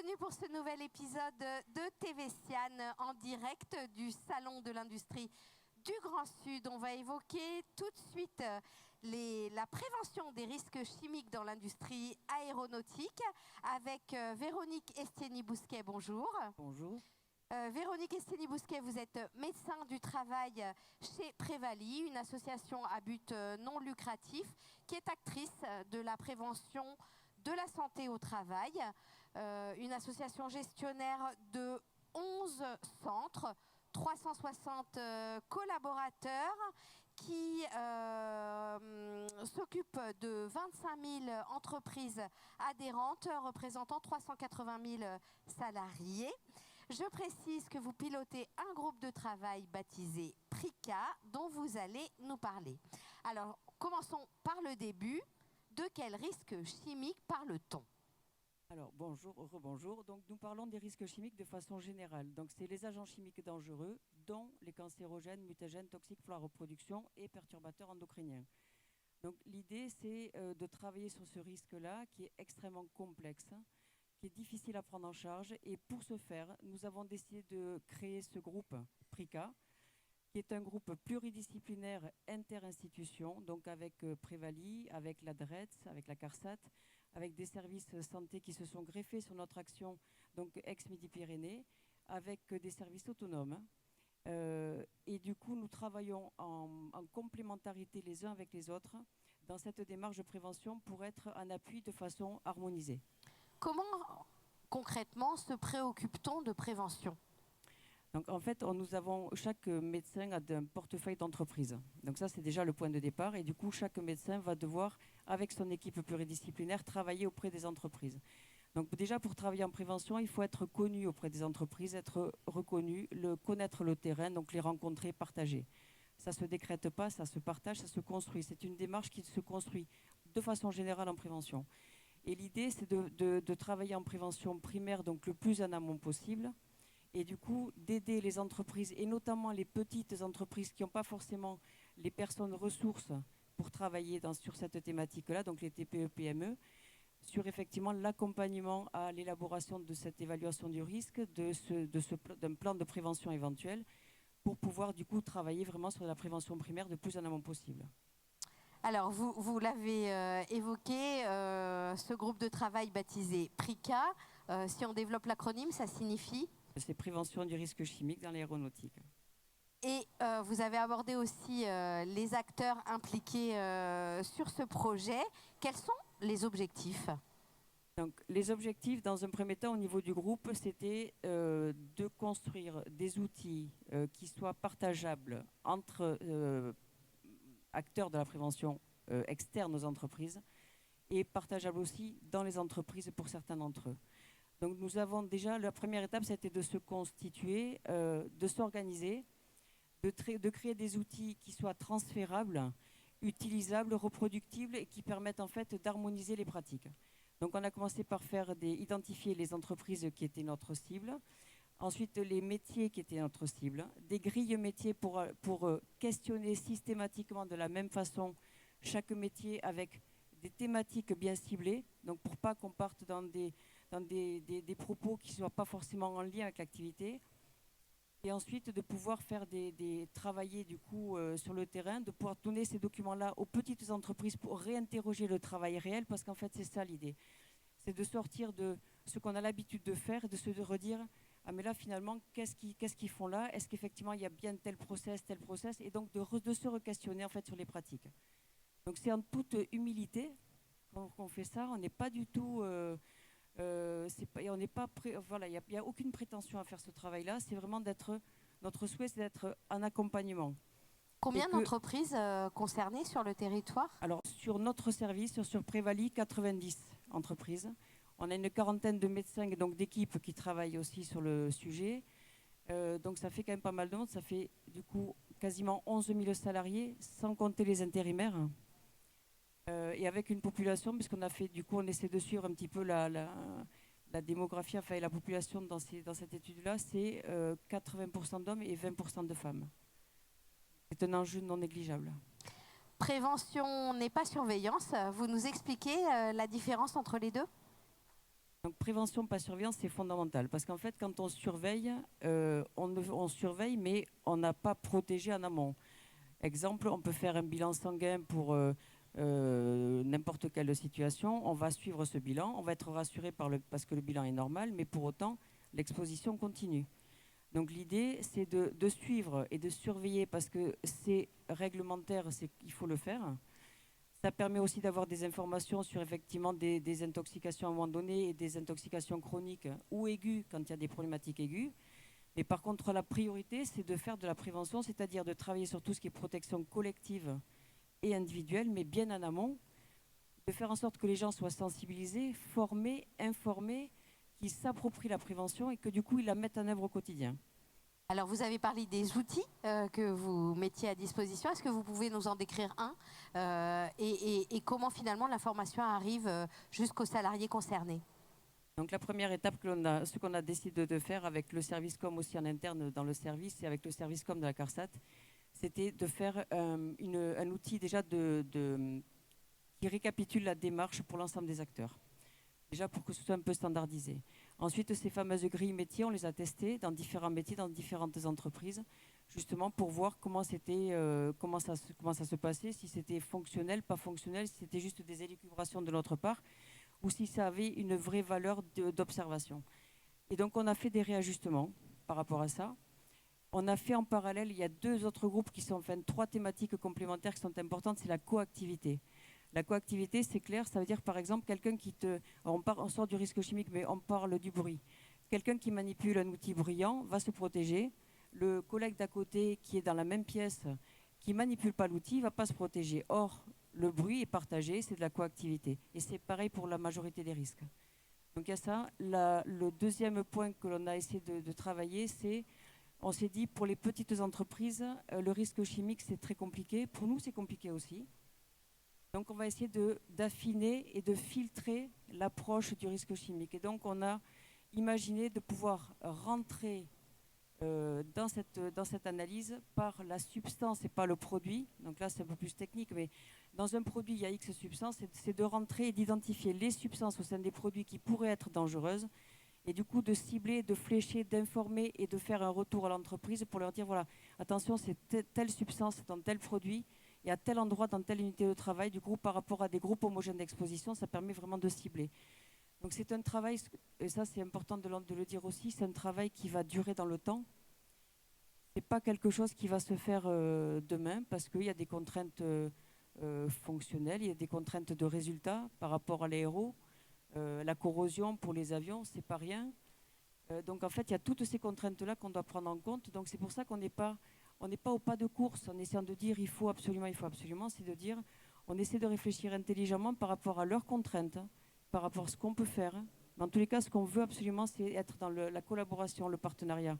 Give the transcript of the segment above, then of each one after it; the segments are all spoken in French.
Bienvenue pour ce nouvel épisode de TV Sian en direct du Salon de l'Industrie du Grand Sud. On va évoquer tout de suite la prévention des risques chimiques dans l'industrie aéronautique avec Véronique Estienne-Bousquet. Bonjour. Bonjour. Véronique Estienne-Bousquet, vous êtes médecin du travail chez Prévalie, une association à but non lucratif qui est actrice de la prévention de la santé au travail, une association gestionnaire de 11 centres, 360 collaborateurs qui s'occupe de 25 000 entreprises adhérentes représentant 380 000 salariés. Je précise que vous pilotez un groupe de travail baptisé PRICA dont vous allez nous parler. Alors, commençons par le début. De quels risques chimiques parle-t-on ? Alors, bonjour, rebonjour. Donc, nous parlons des risques chimiques de façon générale. Donc, c'est les agents chimiques dangereux, dont les cancérogènes, mutagènes, toxiques pour la reproduction et perturbateurs endocriniens. Donc, l'idée, c'est de travailler sur ce risque-là, qui est extrêmement complexe, qui est difficile à prendre en charge. Et pour ce faire, nous avons décidé de créer ce groupe PRICA, qui est un groupe pluridisciplinaire inter-institutions, donc avec Prévalie, avec la DRETS, avec la CARSAT, avec des services santé qui se sont greffés sur notre action, donc ex-Midi-Pyrénées, avec des services autonomes. Et du coup, nous travaillons en complémentarité les uns avec les autres dans cette démarche de prévention pour être en appui de façon harmonisée. Comment concrètement se préoccupe-t-on de prévention ? Donc en fait, chaque médecin a un portefeuille d'entreprise. Donc ça, c'est déjà le point de départ. Et du coup, chaque médecin va devoir, avec son équipe pluridisciplinaire, travailler auprès des entreprises. Donc déjà, pour travailler en prévention, il faut être connu auprès des entreprises, être reconnu, connaître le terrain, donc les rencontrer, partager. Ça ne se décrète pas, ça se partage, ça se construit. C'est une démarche qui se construit de façon générale en prévention. Et l'idée, c'est de travailler en prévention primaire, donc le plus en amont possible, et du coup d'aider les entreprises, et notamment les petites entreprises qui n'ont pas forcément les personnes ressources pour travailler sur cette thématique-là, donc les TPE-PME, sur effectivement l'accompagnement à l'élaboration de cette évaluation du risque, d'un plan de prévention éventuel, pour pouvoir du coup travailler vraiment sur la prévention primaire le plus en amont possible. Alors, vous l'avez évoqué, ce groupe de travail baptisé PRICA, si on développe l'acronyme, ça signifie ? C'est prévention du risque chimique dans l'aéronautique. Et vous avez abordé aussi les acteurs impliqués sur ce projet. Quels sont les objectifs ? Donc, les objectifs, dans un premier temps, au niveau du groupe, c'était de construire des outils qui soient partageables entre acteurs de la prévention externe aux entreprises et partageables aussi dans les entreprises pour certains d'entre eux. Donc nous avons déjà, la première étape, c'était de se constituer, de s'organiser, de créer des outils qui soient transférables, utilisables, reproductibles et qui permettent en fait d'harmoniser les pratiques. Donc on a commencé par identifier les entreprises qui étaient notre cible, ensuite les métiers qui étaient notre cible, des grilles métiers pour questionner systématiquement de la même façon chaque métier avec des thématiques bien ciblées, donc pour pas qu'on parte dans des propos qui ne soient pas forcément en lien avec l'activité. Et ensuite, de pouvoir travailler du coup sur le terrain, de pouvoir donner ces documents-là aux petites entreprises pour réinterroger le travail réel, parce qu'en fait, c'est ça l'idée. C'est de sortir de ce qu'on a l'habitude de faire et de se redire « Ah mais là, finalement, qu'est-ce qu'ils font là ? Est-ce qu'effectivement, il y a bien tel process ?» Et donc, de se re-questionner en fait sur les pratiques. Donc, c'est en toute humilité qu'on fait ça. On n'est pas du tout... il n'y a aucune prétention à faire ce travail-là. C'est vraiment notre souhait, c'est d'être en accompagnement. Combien d'entreprises concernées sur le territoire ? Alors, sur notre service, sur Prévalie, 90 entreprises. On a une quarantaine de médecins et donc d'équipes qui travaillent aussi sur le sujet. Donc, ça fait quand même pas mal de monde. Ça fait du coup quasiment 11 000 salariés, sans compter les intérimaires. Et avec une population, puisqu'on a fait, du coup, on essaie de suivre un petit peu la démographie, enfin la population dans cette étude-là, c'est 80% d'hommes et 20% de femmes. C'est un enjeu non négligeable. Prévention n'est pas surveillance. Vous nous expliquez la différence entre les deux ? Donc prévention, pas surveillance, c'est fondamental. Parce qu'en fait, quand on surveille, on surveille, mais on n'a pas protégé en amont. Exemple, on peut faire un bilan sanguin pour n'importe quelle situation. On va suivre ce bilan, on va être rassuré parce que le bilan est normal, mais pour autant, l'exposition continue. Donc l'idée, c'est de suivre et de surveiller parce que c'est réglementaire, il faut le faire. Ça permet aussi d'avoir des informations sur effectivement des intoxications à un moment donné et des intoxications chroniques ou aiguës quand il y a des problématiques aiguës. Mais par contre, la priorité, c'est de faire de la prévention, c'est-à-dire de travailler sur tout ce qui est protection collective et individuelle, mais bien en amont, de faire en sorte que les gens soient sensibilisés, formés, informés, qu'ils s'approprient la prévention et que du coup, ils la mettent en œuvre au quotidien. Alors, vous avez parlé des outils que vous mettiez à disposition. Est-ce que vous pouvez nous en décrire un et comment finalement l'information arrive jusqu'aux salariés concernés? Donc la première étape, ce qu'on a décidé de faire avec le service com aussi en interne dans le service et avec le service com de la CARSAT, c'était de faire un outil déjà qui récapitule la démarche pour l'ensemble des acteurs. Déjà pour que ce soit un peu standardisé. Ensuite, ces fameuses grilles métiers, on les a testées dans différents métiers, dans différentes entreprises, justement pour voir comment ça se passait, si c'était fonctionnel, pas fonctionnel, si c'était juste des élucubrations de notre part, ou si ça avait une vraie valeur d'observation. Et donc, on a fait des réajustements par rapport à ça. On a fait en parallèle, il y a deux autres groupes trois thématiques complémentaires qui sont importantes, c'est la coactivité. La coactivité, c'est clair, ça veut dire par exemple quelqu'un on sort du risque chimique, mais on parle du bruit. Quelqu'un qui manipule un outil bruyant va se protéger. Le collègue d'à côté qui est dans la même pièce, qui ne manipule pas l'outil, ne va pas se protéger. Or, le bruit est partagé, c'est de la coactivité. Et c'est pareil pour la majorité des risques. Donc il y a ça. Le deuxième point que l'on a essayé de travailler, on s'est dit pour les petites entreprises, le risque chimique c'est très compliqué. Pour nous c'est compliqué aussi. Donc on va essayer d'affiner et de filtrer l'approche du risque chimique. Et donc on a imaginé de pouvoir rentrer dans cette analyse par la substance et pas le produit. Donc là c'est un peu plus technique, mais dans un produit il y a X substances, c'est de rentrer et d'identifier les substances au sein des produits qui pourraient être dangereuses et du coup de cibler, de flécher, d'informer et de faire un retour à l'entreprise pour leur dire voilà, attention c'est telle substance dans tel produit et à tel endroit dans telle unité de travail, du coup par rapport à des groupes homogènes d'exposition, ça permet vraiment de cibler. Donc c'est un travail, et ça c'est important de le dire aussi, c'est un travail qui va durer dans le temps. C'est pas quelque chose qui va se faire demain parce qu'il y a des contraintes fonctionnelles, il y a des contraintes de résultats par rapport à l'aéro, la corrosion pour les avions, c'est pas rien. Donc en fait, il y a toutes ces contraintes-là qu'on doit prendre en compte. Donc c'est pour ça qu'on n'est pas au pas de course en essayant de dire il faut absolument, c'est de dire on essaie de réfléchir intelligemment par rapport à leurs contraintes, par rapport à ce qu'on peut faire. Mais en tous les cas, ce qu'on veut absolument, c'est être dans la collaboration, le partenariat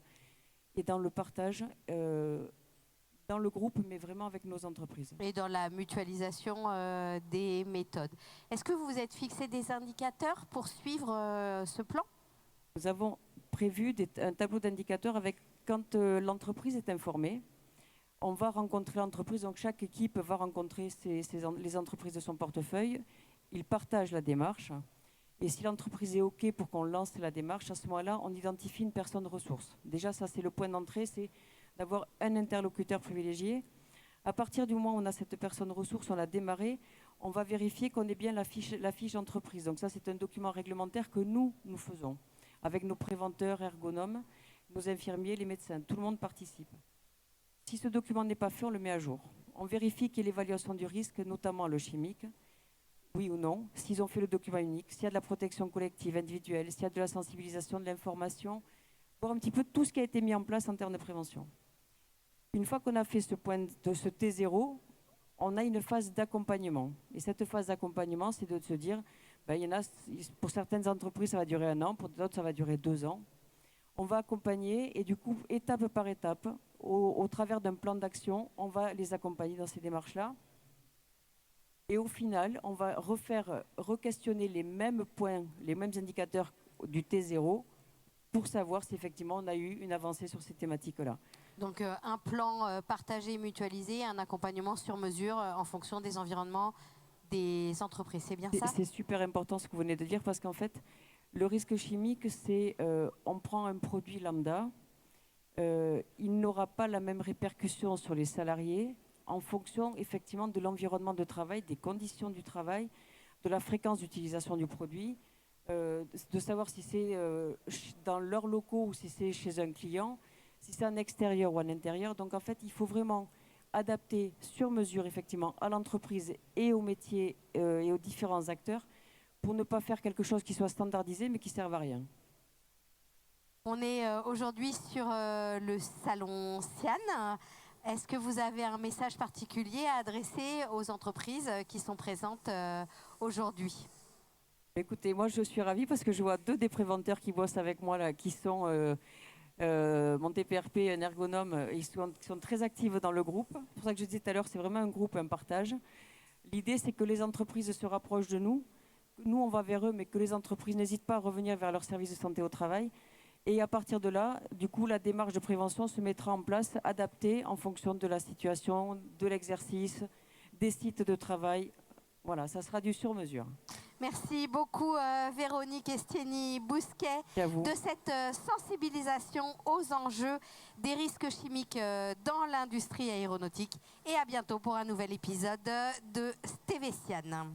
et dans le partage dans le groupe, mais vraiment avec nos entreprises. Et dans la mutualisation des méthodes. Est-ce que vous vous êtes fixé des indicateurs pour suivre ce plan? Nous avons prévu un tableau d'indicateurs avec quand l'entreprise est informée. On va rencontrer l'entreprise, donc chaque équipe va rencontrer les entreprises de son portefeuille. Ils partagent la démarche. Et si l'entreprise est OK pour qu'on lance la démarche, à ce moment-là, on identifie une personne ressource. Déjà, ça, c'est le point d'entrée, c'est d'avoir un interlocuteur privilégié. À partir du moment où on a cette personne ressource, on l'a démarré, on va vérifier qu'on ait bien la fiche d'entreprise. Donc ça, c'est un document réglementaire que nous faisons, avec nos préventeurs, ergonomes, nos infirmiers, les médecins. Tout le monde participe. Si ce document n'est pas fait, on le met à jour. On vérifie qu'il y ait l'évaluation du risque, notamment le chimique, oui ou non, s'ils ont fait le document unique, s'il y a de la protection collective, individuelle, s'il y a de la sensibilisation, de l'information, voir un petit peu tout ce qui a été mis en place en termes de prévention. Une fois qu'on a fait ce point de ce T0, on a une phase d'accompagnement. Et cette phase d'accompagnement, c'est de se dire, il y en a, pour certaines entreprises, ça va durer 1 an, pour d'autres, ça va durer 2 ans. On va accompagner et du coup, étape par étape, au travers d'un plan d'action, on va les accompagner dans ces démarches-là. Et au final, on va re-questionner les mêmes points, les mêmes indicateurs du T0 pour savoir si effectivement on a eu une avancée sur ces thématiques-là. Donc un plan partagé, mutualisé, un accompagnement sur mesure en fonction des environnements des entreprises, c'est bien ça? C'est super important ce que vous venez de dire parce qu'en fait, Le risque chimique, c'est on prend un produit lambda, il n'aura pas la même répercussion sur les salariés en fonction effectivement de l'environnement de travail, des conditions du travail, de la fréquence d'utilisation du produit, de savoir si c'est dans leurs locaux ou si c'est chez un client, si c'est en extérieur ou en intérieur. Donc en fait, il faut vraiment adapter sur mesure effectivement à l'entreprise et au métier et aux différents acteurs pour ne pas faire quelque chose qui soit standardisé mais qui ne serve à rien. On est aujourd'hui sur le salon Sian. Est-ce que vous avez un message particulier à adresser aux entreprises qui sont présentes aujourd'hui? Écoutez, moi je suis ravie parce que je vois 2 des préventeurs qui bossent avec moi là, qui sont mon TPRP, un ergonome, ils sont très actifs dans le groupe. C'est pour ça que je disais tout à l'heure, c'est vraiment un groupe, un partage. L'idée, c'est que les entreprises se rapprochent de nous. Nous, on va vers eux, mais que les entreprises n'hésitent pas à revenir vers leur service de santé au travail. Et à partir de là, du coup, la démarche de prévention se mettra en place, adaptée en fonction de la situation, de l'exercice, des sites de travail. Voilà, ça sera du sur-mesure. Merci beaucoup Véronique Estienne-Bousquet de cette sensibilisation aux enjeux des risques chimiques dans l'industrie aéronautique. Et à bientôt pour un nouvel épisode de TV Sian.